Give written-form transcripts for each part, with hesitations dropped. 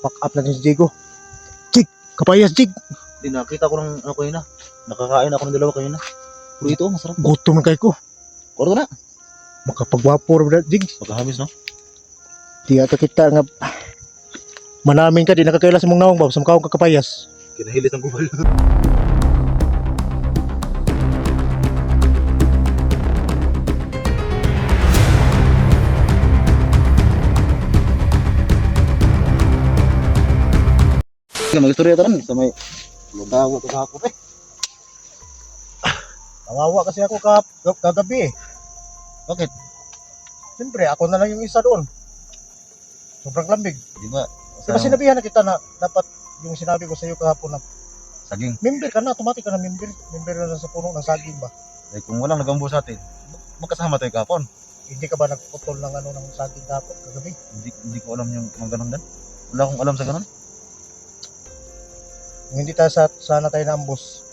Pack up natin si Jigo. Jig! Kapayas, Jig! Di nakita ko ng ano kayo na. Nakakain ako ng dalawa kayo na. Pero ito, masarap. Gutom na kayo ko. Kuro na. Makapagwapor na, Jig. Magkahamis, no? Di ata kita nga manamin ka, di nakakailas mong naong ba, sa makaong kakapayas. Kinahilis ng gubal. Mag-istorya taran sa may lugaw at kahapon eh. Nawawa kasi ako kagabi eh. Bakit? Siyempre, ako na lang yung isa doon. Sobrang lamig. Di ba? Diba sinabihan na kita na dapat yung sinabi ko sa iyo kahapon na Saging. member ka na, automatic ka na member. Member na sa puno ng saging ba? Eh kung walang nagambo sa atin, magkasama tayo kahapon. Hindi ka ba nagputol ng ng saging kahapon kagabi? Hindi ko alam yung mga ganun din. Wala akong alam sa ganun. Kung hindi tayo sana tayo na-ambush,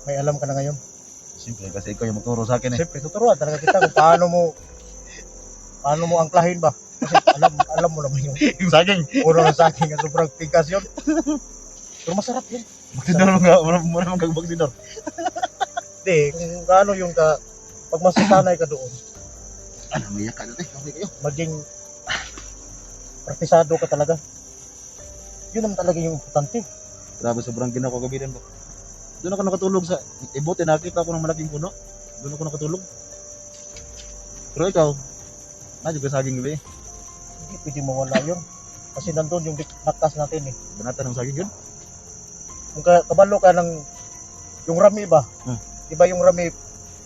may alam ka na ngayon. Siyempre kasi ikaw yung magturo sa akin eh. Siyempre, tuturuan talaga kita kung paano mo angklahin ba? Kasi alam mo naman yung Yung saging. puro ng saging at sobrang tigas yun. Pero masarap yun. Baksidor mo nga, muna mong kagbaksidor. Hindi, kung gaano yung pag masasanay ka doon, Ano, mayak ka natin. Okay kayo. maging praktisado ka talaga. Yun naman talaga yung importante. Grabe, sobrang ginawa ko gabi din ba. Doon ako nakatulog sa ibote, nakita ko ng malaking puno. Doon ako nakatulog. Pero ikaw, medyo ka saging gabi. Hindi pwede mawala yun. Kasi nandun yung lakas natin eh. Banata ng saging yun. Kung kabalo ka ng yung rami ba? Hmm. Diba yung rami,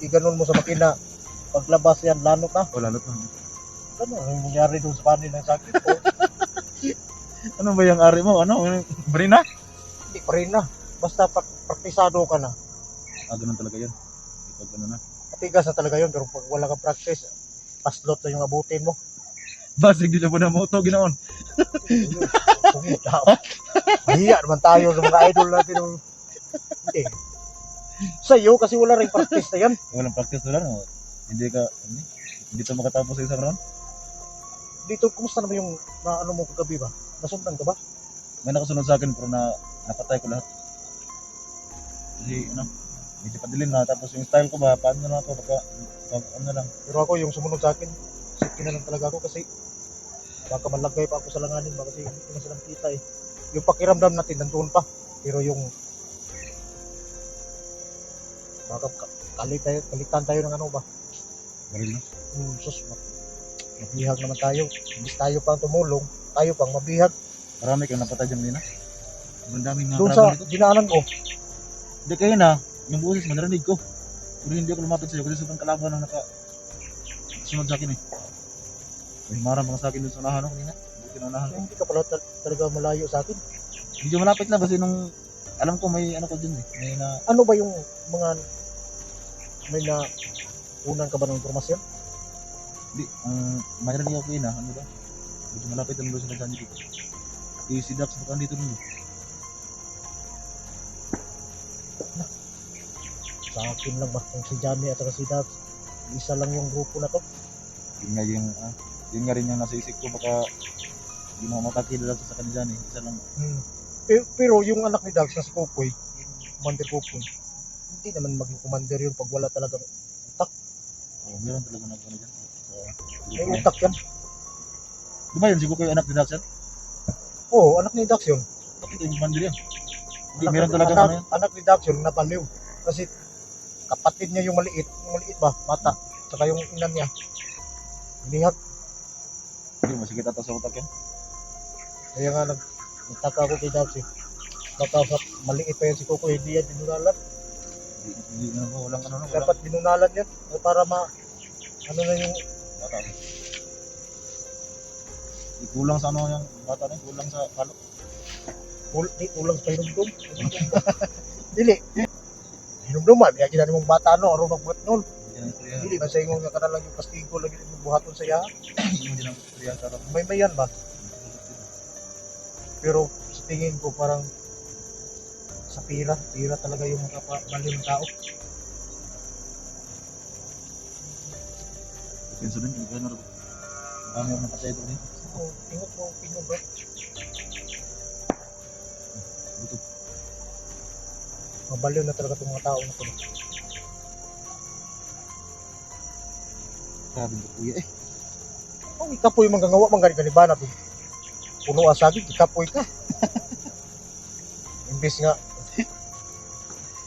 iganon mo sa makina, paglabas yan, lanot na. O lalot na. Ano yung nangyari doon sa panin ng sakit ko? Ano ba yung ari mo? Ano? Brina? Hindi pa rin na. Basta praktisado ka na. Ganun talaga yun. Ikaw ganun na. Matigas na talaga yun, pero pag wala kang practice, paslot na yung abutin mo. Basig din na po na moto, ginaon. Mahiya naman tayo sa mga idol natin. Hindi. Sa iyo, kasi wala rin practice na yan. Walang practice na lang. Oh. Hindi to makatapos sa isang round. Dito, kumusta naman yung ano mo kagabi ba? Nasundan ka ba? May nakasunod sa akin pero napatay ko lahat. Kasi medyo padilim na. Tapos yung style ko ba, paano na ako, ano lang. Pero ako, yung sumunod sa akin, safety na lang talaga ako kasi baka malagay pa ako sa langanin ba kasi hindi ko na silang kita eh. Yung pakiramdam natin, nandoon pa. Pero yung baka kalitan tayo ng ano ba? Baril na. Sus, mabihag naman tayo. Imbis tayo pang tumulong, tayo pang mabihag. Marami kang napatay dyan nina. Ang daming mga Doon sa karabang dito. dinaanan ko, Hindi kayo na, yung boses narinig ko. Pero hindi ako lumapit sa'yo kasi sobrang kalaban ang sunod sa akin eh. May marang mga sa akin dun sa unahan ako kanina. Buti na unahan ko. hindi ka pala talaga malayo sa akin. Medyo malapit na kasi nung alam ko may ano ko dun eh. Ano ba yung mga may na unan ka ba ng informasyon? Hindi, mayroon niya ako yun ah. Ano ba? Medyo malapit na doon sila sa dito. Si Dax baka dito nun. Sa akin lang ba? Kung si Johnny at saka si Dax, isa lang yung grupo na to. Yun nga rin yung nasa isip ko baka hindi mo matakil lang sa kanila ni isa lang. Pero yung anak ni Dax na si Kukoy, yung Commander Kukoy, hindi naman maging commander yun pag wala talagang utak. Meron talaga nagkano dyan. May utak yan. Di ba yun? Siguro ko yung anak ni Dax yan? Oo, anak ni Dax yun. Bakit yung commander yan? Hindi, meron talaga ano yan. Anak ni Dax yun, napaliw. Kasi kapatid niya yung maliit ba, bata. Saka yung ina niya. Inihag. Hindi, masigit ata sa utak yan. Kaya nga nagtaka ako kay Dax eh. Baka sa maliit pa yan si Kukoy, hindi yan dinunalan. Hindi na ako, walang ano. Dapat dinunalan yan para ano na yung Bata. Kulang sa ano yung bata na, kulang sa palo. ulang sa hinumdum. Dili. Hinumduman, kaya ginani mong bata no, aron magbuhat nun. Dili, basta yung nga lang yung kastigo lagi yung buhaton sa iya. Hindi na istorya sa harap. May yan ba? Pero sa tingin ko parang sa pira talaga yung makapamali ng tao. Pinso din, kaya na rin. Kami ang napatay ito rin. Ingat mo, opinion bro. Mabaliw na talaga itong mga tao na ito. Grabe ko kuya eh. Kung ikapoy manggagawa, mangganibanat. Puno asagig, ikapoy ka. Imbis nga,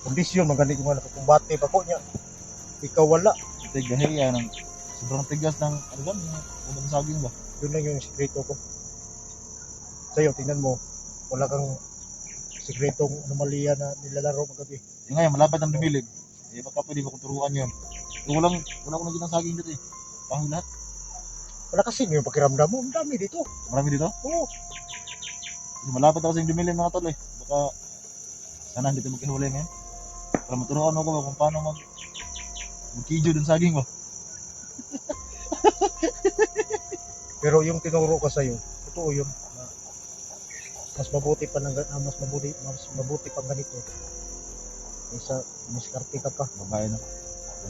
kondisyon, maganda ko nga nakakumbate pa ko niya. Ikaw wala. Tigahiya ng sobrang tigas ng ano ba? Yung saging ba? Yun lang yung sikreto ko. Sa'yo, tingnan mo, wala kang sikretong anomalya na nilalaro magabi. Yung ngayon, malapad ang dumilig. Eh, baka pwede ba kung turuan yun? Kung wala ko na saging dito eh. Pahong lahat. Wala kasi yung pakiramdam mo, ang dami dito. Marami dito? Oo. Malapad ako sa yung dumilig mga tol eh. Baka sana hindi tayo magkahuli ngayon. Para maturuan ako ba kung paano magkidyo dun saging ba? Pero yung tinuro ko sa'yo, totoo yun. Mas mabuti pa mas mabuti pa ganito. Kaysa muskarte ka pa. Babae na.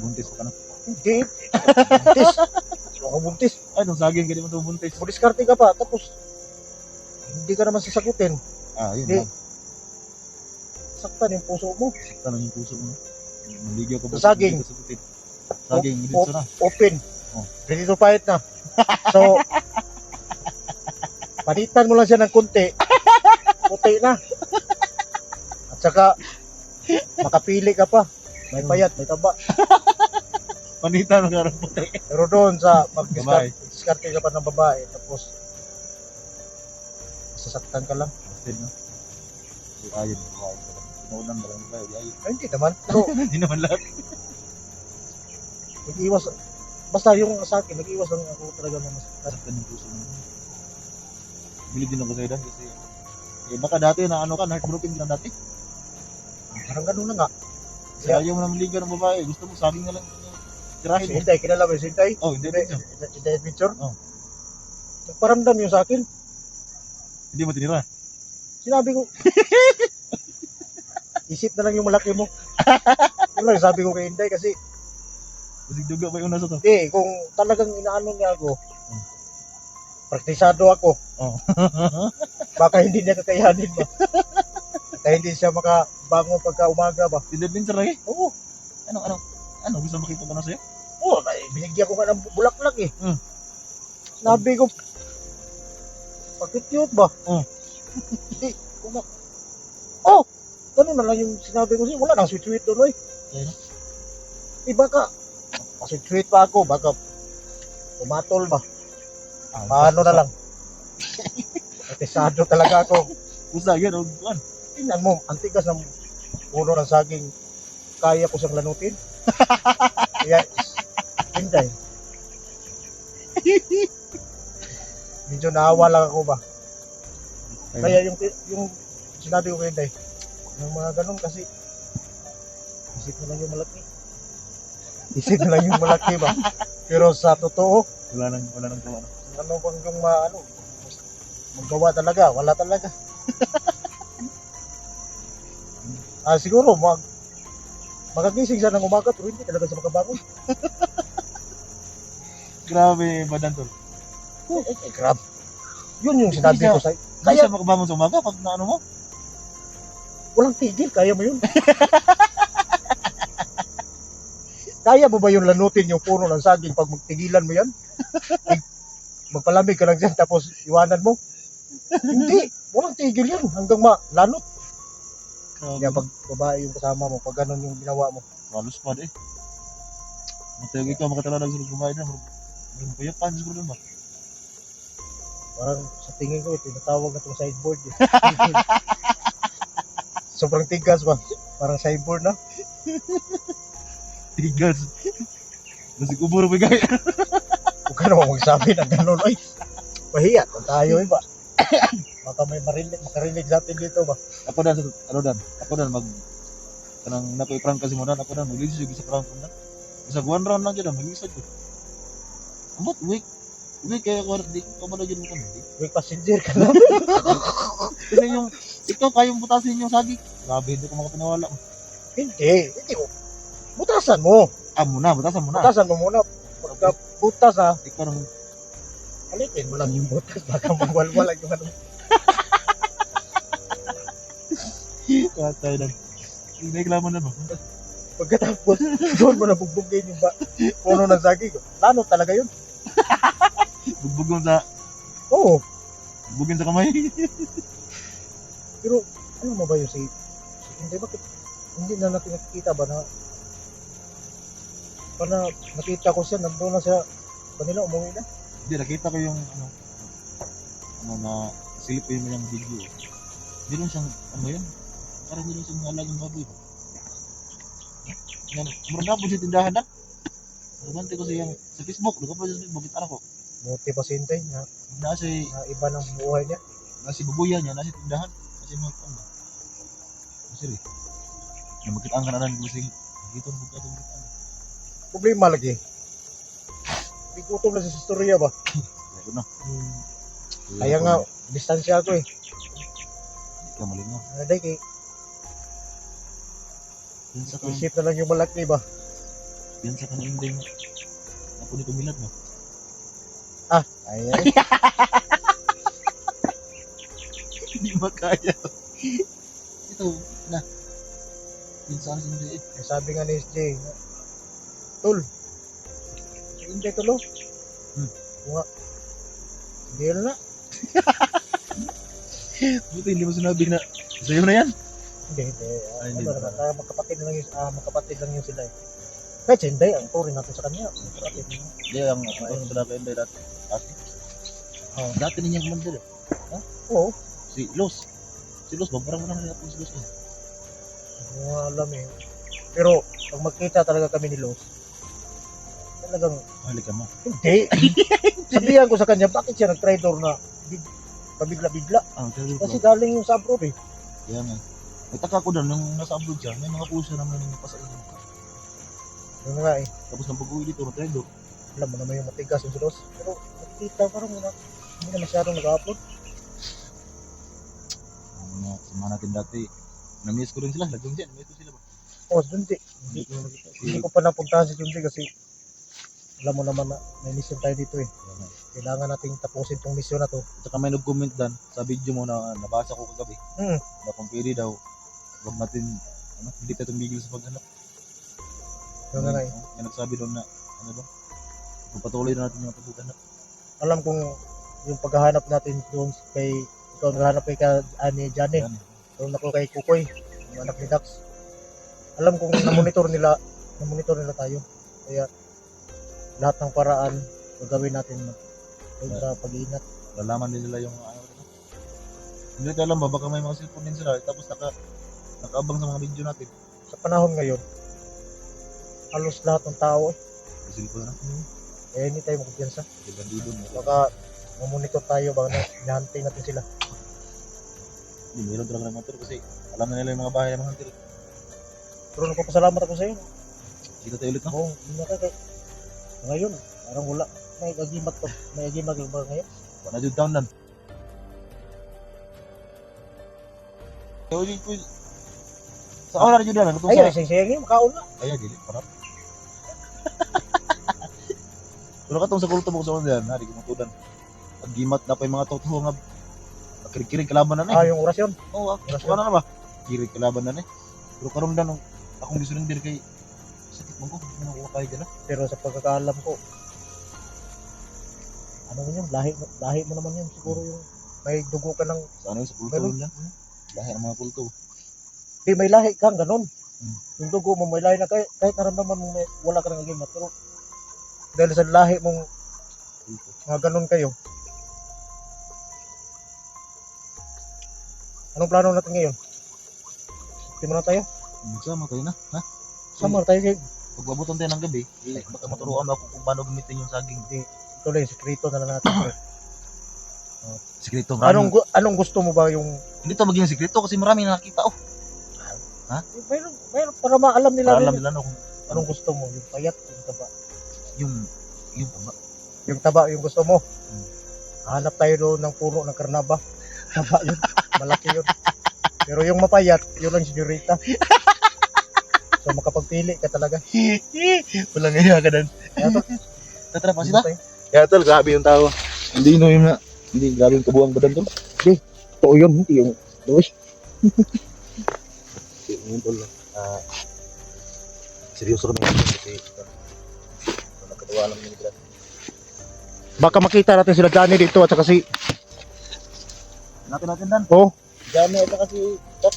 Buntis ka na. Hindi. Buntis. Ako buntis. Ay, nung saging, hindi mo ito buntis. Mudiskarte ka pa, tapos hindi ka naman sasagutin. Ah, yun Hindi. lang. Saktan yung puso mo. Sakta lang yung puso mo. Maligyo ka ba? Saging. Hindi ka sagutin. Saging, dito na. Open. Oh. Ready to fight na. So, palitan mo lang siya ng kunti. Puti na. At saka, makapili ka pa. May payat, may taba. Panitan mo karang puti. Pero doon sa Babae. mag-discarte ka pa ng babae, tapos sasaktan ka lang. Instead, no? Si Ayon, babae. Pinaulan ba lang yung babae? Ayon. Ay, hindi naman. Pero Hindi naman lahat. nag-iwas. Basta yung sa akin, nag-iwas lang ako talaga ng masaktan. Saktan yung puso mo. Bilib din ako sa'yo dahil kasi baka dati na ano ka, heartbroken ka na dati. Parang ganun na nga. Kasi ayaw mo na maliga ng babae. Gusto mo saging na lang tirahin Si mo. Hintay, kilala mo yung si Hintay? Oh, hindi din siya. Hintay Adventure? Oh. Nagparamdam yung sa akin. Hindi mo tinira. Sinabi ko, isip na lang yung malaki mo. Yun lang sabi ko kay Hintay kasi, Kasi duga ba yung nasa to? kung talagang inaano niya ako, praktisado ako, Oh. baka hindi niya kakayanin ba? Kaya hindi siya makabangon pagka umaga ba? Si Devin sir lagi. Oo. Ano? Gusto makita ko na sa'yo? Oo, binigyan ko nga ng bulaklak eh. Hmm. Sabi ko, pag-cute ba? Hmm. Hindi, oh, ganun na lang yung sinabi ko siya. Wala nang sweet-sweet doon, oy. Ayun. Baka, sweet-sweet pa ako, baka pumatol ba? Paano na lang? Artisado talaga ako. Pusa, yan. Oh, kuwan. Tingnan mo, antigas ng puno ng saging. Kaya ko siyang lanutin. Kaya, Hinday. Medyo naawa lang ako ba. Kaya yung sinabi ko kay Hinday, yung mga ganun kasi, isip mo lang yung malaki. Isip mo lang yung malaki ba. Pero sa totoo, Wala nang tawa. ano bang yung magawa talaga, wala talaga. Siguro magagising siya ng umaga pero hindi talaga siya makabangon. Grabe, badan tol. Grab. Yun yung sinabi ko sa'yo. Kaya Kaya siya makabangon sa umaga pag naano mo? walang tigil, kaya mo yun. Kaya mo ba yung lanutin yung puno ng saging pag magtigilan mo yan? Magpalamig ka lang dyan tapos iwanan mo? Hindi, walang tigil yan hanggang malanot. Kaya pag babae yung kasama mo, pag ganun yung ginawa mo. Walos pa eh. Matayag ikaw makatala ng sulog babae na. Ano kaya pan siguro ba? Parang sa tingin ko, tinatawag na itong sideboard. Eh. Sobrang tigas ba? Parang sideboard na. Tigas. Nasi kubur pa gaya. Huwag ka naman magsabi na gano'n. Ay, mahiya. Kung tayo iba. Baka may makarinig sa atin dito ba? Ako dan kanang nakoy-prank kasi mo dan. Ako dan, mag-ilis yung isa prank mo dan. Isa one round lang dyan, mag-ilisad ko. Amot, week kaya ko, di ko ba na dyan mo kami. May passenger ka na. Kasi yung, ikaw kayong butasin yung saging. Grabe, hindi ko makapinawala. Hindi ko. Butasan mo. Butasan mo na. Butasan mo muna. Pagka butas Ikaw nang, palitin mo lang yung butas. Baka magwalwala yung ano. katay dan. Naiklaman na no. Pagkatapos, doon mo nabugbugin yung puno ng saging. Plano talaga yun. Bugbog mo sa, Oo. bugbugin sa kamay. Pero, ano mo ba yung hindi, bakit hindi na natin nakikita ba na para nakita ko siya, nandun na siya kanila, umuwi na. Hindi, nakita ko yung na silip ko yung video. Meron siyang, yun? Parang meron siyang alagang baboy. Yan, meron na po sa tindahan na. Nagante ko siya sa Facebook, nagkapo siya sa Facebook, anak ko. Buti pa si Intay, na Nasa iba ng buhay niya. babuya niya, nasa tindahan. Kasi mga Siri. Na magkitaan ka na rin kasi dito na magkatong magkitaan. Problema lagi. Hindi gutom na sa istorya ba? Kaya ko na. Kaya nga, distansya ako eh. Hindi ka malingaw. Day, kay Piyansa ka, isip na lang yung malaki ba? piyansa ka na hindi mo. Ako ni kumilat mo. Ayan. Hindi makaya. Ito, na. Piyansa ka na hindi. Sabi nga ni SJ, Tol, hindi tulo. Nga. Hindi yun na. Buti hindi mo sinabi na sa'yo na yan. Hindi. Ay, hindi Ano ba? naman, magkapatid lang yun sila eh. Kahit si Inday, ang turing natin sa kanya. Magkapatid lang. Hindi, ang ito pala kayo hindi dati. Oh. Dati niya kumandil eh. Oo. Si Los. Si Los, babarang mo na nila po si Los eh. Hindi ko nga alam eh. Pero, pag magkita talaga kami ni Los, talagang, Mahalik ka mo. hindi. Sabihan ko sa kanya, bakit siya nag-traitor na pabigla-bigla? Kasi Kasi galing yung sa abroad eh. kaya nga. Nagtaka ko doon, nung nasa abroad siya, may mga puso naman yung napasa sa mukha. Yun nga eh. Tapos nang pag-uwi dito, na-traitor. Alam mo naman yung matigas yung si Los. Pero, nakikita parang hindi na masyadong nag-upload. Sama natin dati. Na-miss ko rin sila, lagang dyan. Miss ko sila ba? Oo, Jundi. Hindi ko na nakita. Hindi ko pa napuntahan si Jundi kasi alam mo naman na may mission tayo dito eh. Kaya nga. Kailangan nating tapusin tong mission na to. Tsaka may nag-comment dan sa video mo na nabasa ko kagabi. Hmm. Na kung pwede daw, huwag natin, hindi tayo tumigil sa paghanap. Yun nga eh. May nagsabi doon na, patuloy na natin yung paghanap. Alam kong yung paghahanap natin doon kay ikaw naghahanap kay ni Johnny. Yan. Doon ako kay Kukoy, yung anak ni Dax. Alam kong na-monitor nila tayo. Kaya lahat ng paraan gagawin natin doon sa pag-iingat. Lalaman din nila yung hindi natin alam ba, baka may mga cellphone din sila, tapos nakaabang sa mga video natin. Sa panahon ngayon, halos lahat ng tao May cellphone na, eh hindi tayo magkumpiyansa. di bandido mo. Baka mamonitor tayo, baka hinahantay natin sila. Hindi, meron talaga ng motor kasi alam na nila yung mga bahay ng mga hunter. Pero nagpapasalamat ako sa iyo. Kita tayo ulit, no? Oo, hindi na kaya. Ngayon, parang wala. May agimat ba ngayon? Wala dyan down lang. Sa oras dyan lang, Ay, sayang yung makaon na. Ayan, dili, parang. Pero katong sa kulto mo sa una yan, hari, kumutudan. Pag-gimat na pa yung mga totoo nga, nakirig-kirig kalaban na na eh. Yung orasyon. Oo, wala na ba? Kirig kalaban na na eh. Pero karon dan, akong gisurrender kay sakit mo ko, hindi na ako kaya dyan. Pero sa pagkakaalam ko, ano mo yun, lahi mo naman yun. Siguro yung may dugo ka ng, Sa ano yun, sa kulto ganun. yun yan. Lahi ng mga kulto. Di may lahi kang ganun. Hmm. Yung dugo mo, may lahi na kahit naramdaman mo wala ka ng agimat. Pero dahil sa lahi mong Kulto. mga ganun kayo. Anong plano natin ngayon? Hindi mo na tayo? Magsama tayo na, ha? Sama na tayo kayo. Pag mabutan tayo ng gabi, baka maturuan ako kung paano gamitin yung saging. Ito lang, sekreto na lang natin. Sikreto, marami. Anong gusto mo ba yung Hindi to maging sikreto kasi marami nakakita. Oh, mayroon para maalam nila para alam rin nila no, kung anong gusto mo, yung payat, yung taba. yung tama. Yung taba yung gusto mo. Hmm. Hanap tayo doon ng puno ng karnaba. Taba yun, malaki yun. Pero yung mapayat, yun ang senyorita. So makapagpili ka talaga. Walang iya ka dan. Kaya to, Tatra pa sila. Kaya tol, grabe yung tao. Hindi no yung hindi grabe yung kabuang badan tol. totoo yun, hindi yung doy. Yung tol. seryoso kami kasi nakatawa lang nila. Baka makita natin sila Johnny dito at saka si Natin dan. oh, Jami ito kasi Dax.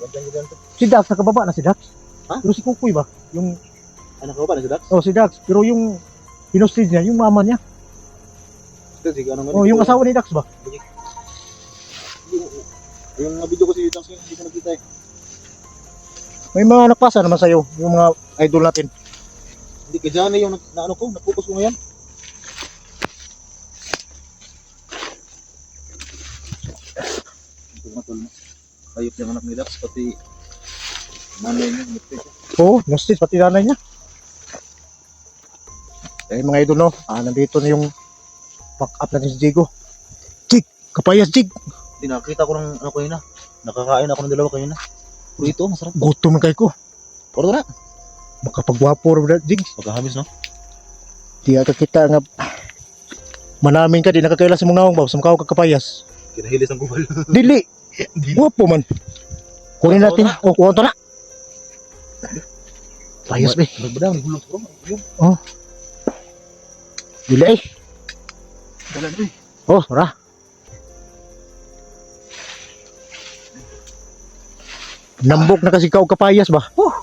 Ganda to. si Dax nakababa na si Dax. Ha? Pero si Kukoy ba? Yung Anak ko ba na si Dax? oh si Dax, pero yung hinostage niya, yung mama niya. Sige, ano man. Oh, yung asawa ni Dax ba? Yung video ko si Dax hindi ko nakita eh. May mga nagpasa naman sa'yo, yung mga idol natin. Hindi kay Johnny yung na ano ko, napokus ko ngayon. Ito matol mo. Ayop yung anak ni Dax, pati nanay niya, nagpit siya. Oo, hinostage, pati nanay niya. Eh mga idol no, nandito na yung back up natin si Jigo. Jig, kapayas Jig. Hindi nakakita ko ng ano ko yun na. Nakakain ako ng dalawa kayo na. Pero ito, masarap. Gutom na kayo ko. Puro na. Makapagwapo rin Jig. Pagkahamis no? Di ka kita nga manamin ka, di nakakaila sa mong nawang ba, sa makaw kapayas. Kinahilis ang kubal. Dili, guwapo man. Kunin natin, kuha ito na. Payas be. Nagbadang, gulong ko. Dili eh. Dalan rin. Oh, tara. Nambok na kasi ikaw kapayas ba? Oh,